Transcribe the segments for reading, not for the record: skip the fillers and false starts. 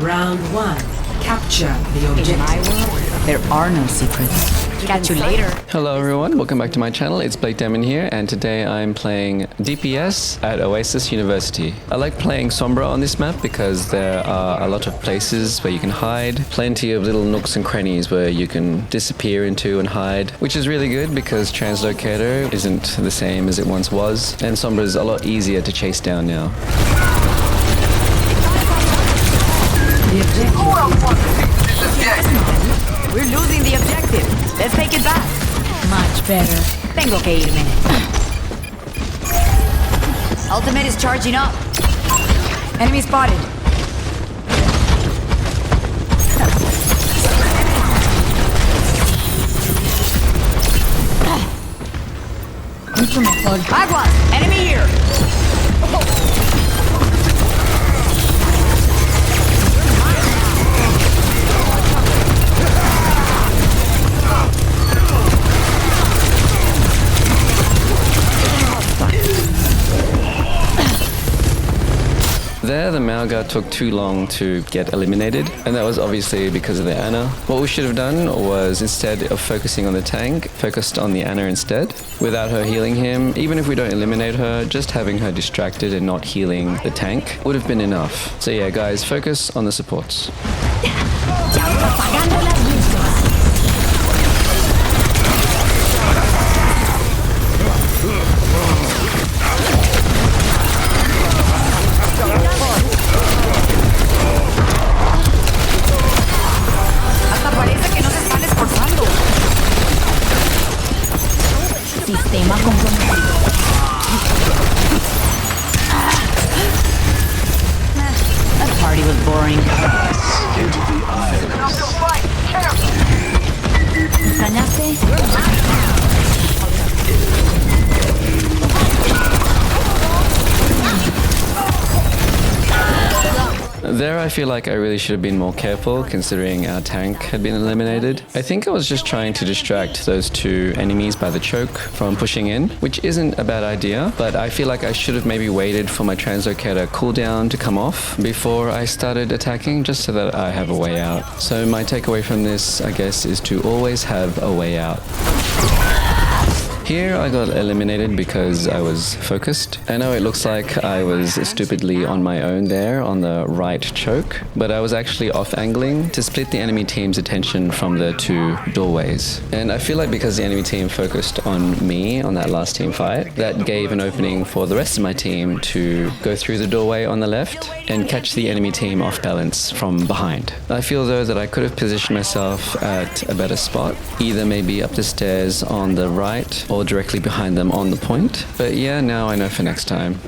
Round 1. Capture the In my objective. world, there are no secrets. Catch you later. Hello everyone, welcome back to my channel. It's Blake Demon here, and today I'm playing DPS at Oasis University. I like playing Sombra on this map because there are a lot of places where you can hide, plenty of little nooks and crannies where you can disappear into and hide, which is really good because translocator isn't the same as it once was, and Sombra is a lot easier to chase down now. The objective. We're losing the objective. Let's take it back. Much better. Tengo que irme. Ultimate is charging up. Enemy spotted. Mucho mejor. Aguas! Enemy here! There, the Malga took too long to get eliminated, and that was obviously because of the Ana. What we should have done was, instead of focusing on the tank, focused on the Ana instead. Without her healing him, even if we don't eliminate her, just having her distracted and not healing the tank would have been enough. So yeah, guys, focus on the supports. Sistema comprometido. That party was boring. ¿Extrañaste? There, I feel like I really should have been more careful considering our tank had been eliminated. I think I was just trying to distract those two enemies by the choke from pushing in, which isn't a bad idea, but I feel like I should have maybe waited for my translocator cooldown to come off before I started attacking, just so that I have a way out. So my takeaway from this, I guess, is to always have a way out. Here I got eliminated because I was focused. I know it looks like I was stupidly on my own there on the right choke, but I was actually off angling to split the enemy team's attention from the two doorways. And I feel like because the enemy team focused on me on that last team fight, that gave an opening for the rest of my team to go through the doorway on the left and catch the enemy team off balance from behind. I feel though that I could have positioned myself at a better spot, either maybe up the stairs on the right or directly behind them on the point. But yeah, now I know for next time.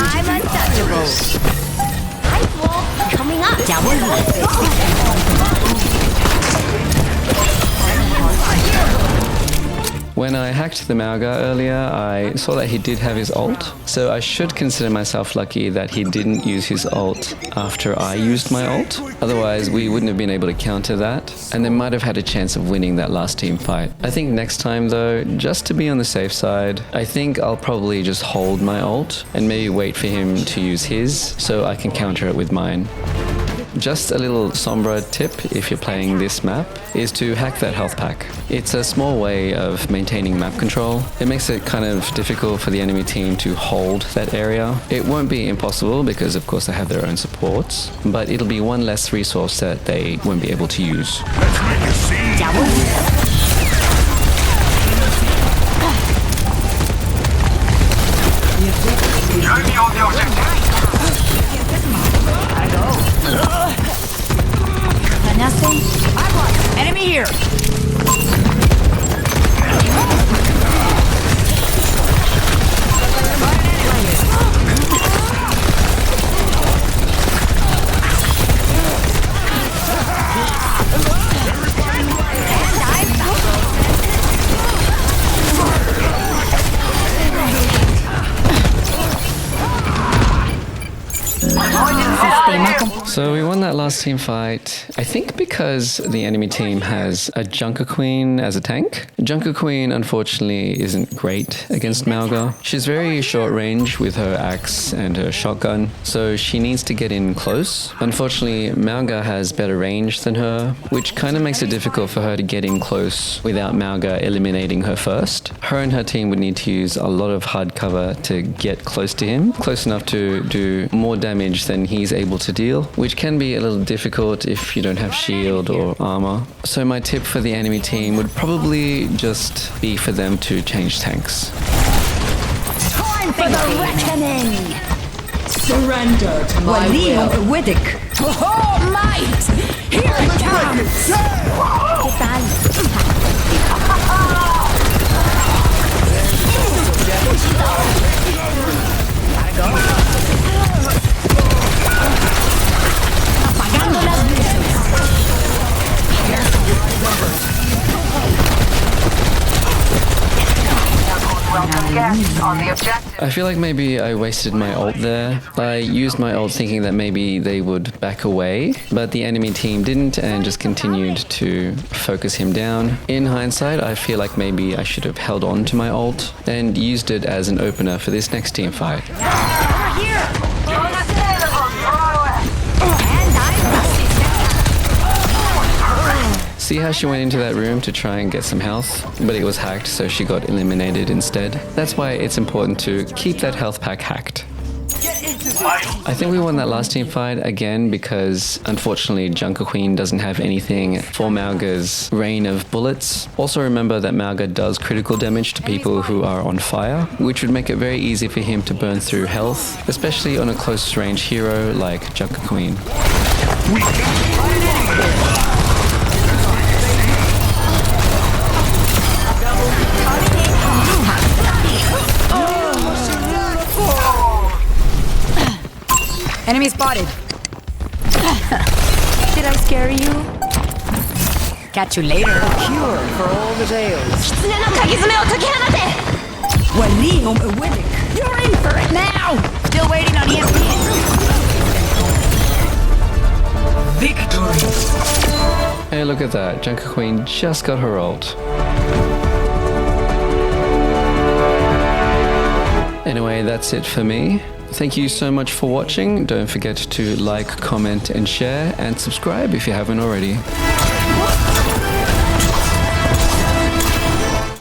I'm untouchable. Hi, Wolf. Coming up. Ya vuelvo. When I hacked the Malga earlier, I saw that he did have his ult, so I should consider myself lucky that he didn't use his ult after I used my ult. Otherwise, we wouldn't have been able to counter that, and they might have had a chance of winning that last team fight. I think next time though, just to be on the safe side, I think I'll probably just hold my ult and maybe wait for him to use his so I can counter it with mine. Just a little Sombra tip if you're playing this map is to hack that health pack. It's a small way of maintaining map control. It makes it kind of difficult for the enemy team to hold that area. It won't be impossible because of course they have their own supports, but it'll be one less resource that they won't be able to use. Let's make a scene. Join me on the objective. Enemy here! So we won that last team fight, I think because the enemy team has a Junker Queen as a tank. Junker Queen unfortunately isn't great against Mauga. She's very short range with her axe and her shotgun, so she needs to get in close. Unfortunately, Mauga has better range than her, which kind of makes it difficult for her to get in close without Mauga eliminating her first. Her and her team would need to use a lot of hard cover to get close to him, close enough to do more damage than he's able to deal, which can be a little difficult if you don't have shield or armor. So my tip for the enemy team would probably just be for them to change tanks. Time for the reckoning! Surrender to my will. Widdick. Oh, might! Here it comes! Apagando las luces. Welcome guests on the objective. I feel like maybe I wasted my ult there. I used my ult thinking that maybe they would back away, but the enemy team didn't and just continued to focus him down. In hindsight, I feel like maybe I should have held on to my ult and used it as an opener for this next team fight. Over here! See how she went into that room to try and get some health, but it was hacked, so she got eliminated instead. That's why it's important to keep that health pack hacked. I think we won that last team fight again because unfortunately Junker Queen doesn't have anything for Mauga's rain of bullets. Also remember that Mauga does critical damage to people who are on fire, which would make it very easy for him to burn through health, especially on a close range hero like Junker Queen. Enemy spotted. Did I scare you? Catch you later. Cure for all the tales. You're in for it now! Still waiting on EMP. Victory. Hey, look at that. Junker Queen just got her ult. Anyway, that's it for me. Thank you so much for watching. Don't forget to like, comment, and share, and subscribe if you haven't already.